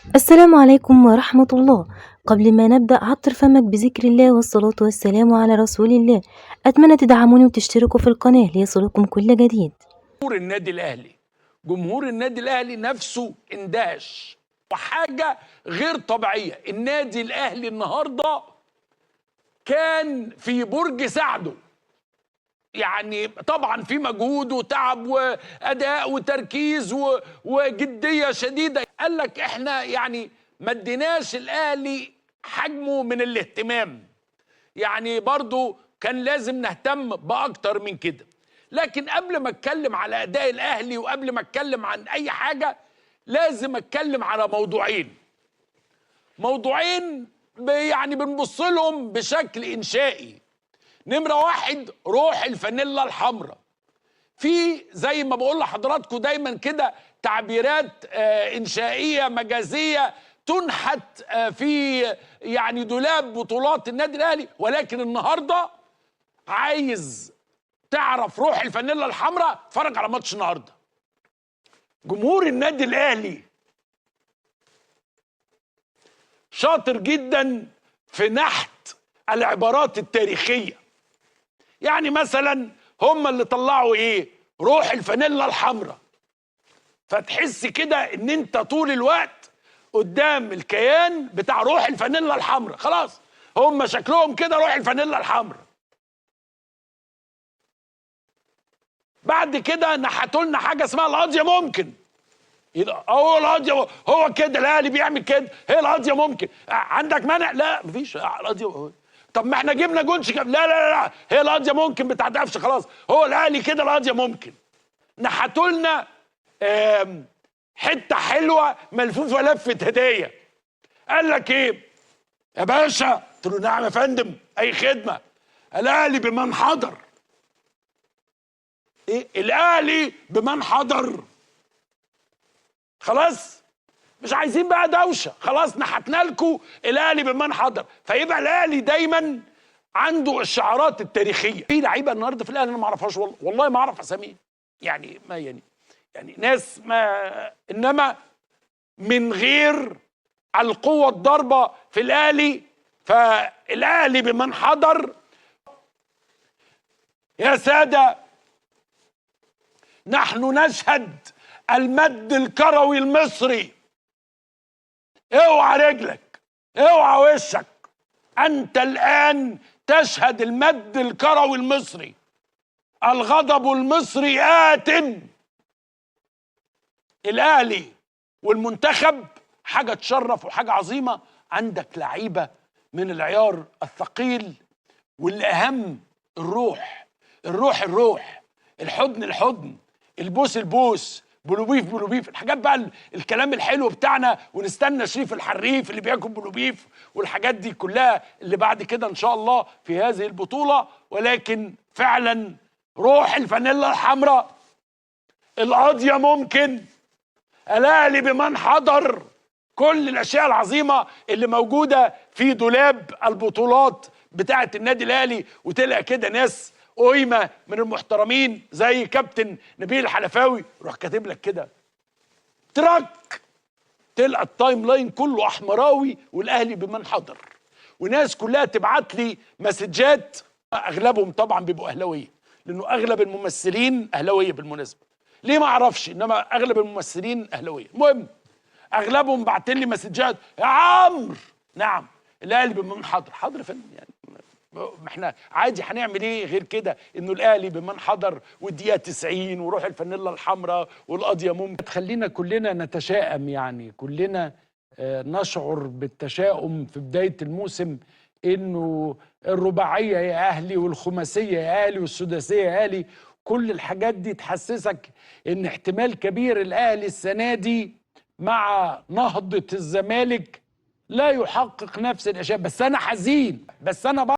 السلام عليكم ورحمة الله. قبل ما نبدأ عطر فمك بذكر الله والصلاة والسلام على رسول الله. أتمنى تدعموني وتشتركوا في القناة ليصلكم كل جديد. جمهور النادي الاهلي، جمهور النادي الاهلي نفسه اندهش وحاجه غير طبيعيه. النادي الاهلي النهارده كان في برج سعده، يعني طبعا في مجهود وتعب واداء وتركيز وجديه شديده. قال لك احنا يعني ما اديناش الاهلي حجمه من الاهتمام، يعني برضو كان لازم نهتم باكتر من كده. لكن قبل ما اتكلم على اداء الاهلي وقبل ما اتكلم عن اي حاجه لازم اتكلم على موضوعين يعني بنبص لهم بشكل انشائي. نمره واحد، روح الفانيلا الحمراء. في زي ما بقول لحضراتكم دايما كده تعبيرات انشائيه مجازيه تنحت في يعني دولاب بطولات النادي الاهلي، ولكن النهارده عايز تعرف روح الفانيلا الحمراء، اتفرج على ماتش النهارده. جمهور النادي الاهلي شاطر جدا في نحت العبارات التاريخيه. يعني مثلا هم اللي طلعوا ايه؟ روح الفانيلا الحمراء. فتحس كده ان انت طول الوقت قدام الكيان بتاع روح الفانيلا الحمراء. خلاص هم شكلهم كده روح الفانيلا الحمراء. بعد كده نحتوا لنا حاجه اسمها القضيه ممكن. هو القضيه هو كده، الاهلي بيعمل كده، هي القضيه ممكن. عندك مانع؟ لا مفيش القضيه. طب ما احنا جبنا جونش لا لا لا، هي القضيه ممكن بتاع قفشه. خلاص هو الاهلي كده القضيه ممكن. نحتوا لنا حته حلوه ملفوفه لفه هديه. قال لك ايه يا باشا؟ قلت له نعم يا فندم، اي خدمه. الاهلي بمن حضر. ايه الاهلي بمن حضر؟ خلاص مش عايزين بقى دوشه، خلاص نحتنا لكم الاهلي بمن حضر. فيبقى الاهلي دايما عنده الشعارات التاريخيه. في لعيبه النهارده في الاهلي انا ما اعرفهاش، والله ما اعرف اساميهم، يعني ما يعني ناس ما، انما من غير القوه الضاربه في الاهلي. فالاهلي بمن حضر يا ساده. نحن نشهد المد الكروي المصري. اوعى رجلك، اوعى وشك، انت الان تشهد المد الكروي المصري. الغضب المصري آت. الاهلي والمنتخب حاجه تشرف وحاجه عظيمه. عندك لعيبه من العيار الثقيل، والاهم الروح. الروح، الحضن، البوس، بلوبيف، الحاجات بقى، الكلام الحلو بتاعنا. ونستنى شريف الحريف اللي بياكل بلوبيف والحاجات دي كلها اللي بعد كده ان شاء الله في هذه البطوله. ولكن فعلا روح الفانيلا الحمراء، القضيه ممكن، الاهلي بمن حضر، كل الاشياء العظيمه اللي موجوده في دولاب البطولات بتاعه النادي الاهلي. وتلقى كده ناس قيمه من المحترمين زي كابتن نبيل الحلفاوي يروح كاتب لك كده تراك، تلقى التايم لاين كله احمراوي والاهلي بمن حضر. وناس كلها تبعت لي مسجات، اغلبهم طبعا بيبقوا اهلاويه، لانه اغلب الممثلين اهلاويه بالمناسبه. ليه ما اعرفش، انما اغلب الممثلين اهلاويه. المهم اغلبهم بعت لي مسجات يا عمرو. نعم الاهلي بمن حضر. حضر فين يعني؟ ما احنا عادي هنعمل ايه غير كده؟ انه الاهلي بمن حضر والدقيقه 90 وروح الفانيلا الحمراء والقضيه ممكن. خلينا كلنا نتشائم، يعني كلنا نشعر بالتشاؤم في بدايه الموسم، انه الرباعيه يا اهلي والخماسيه يا اهلي والسداسيه يا اهلي، كل الحاجات دي تحسسك ان احتمال كبير الاهلي السنه دي مع نهضه الزمالك لا يحقق نفس الاشياء. بس انا حزين، بس انا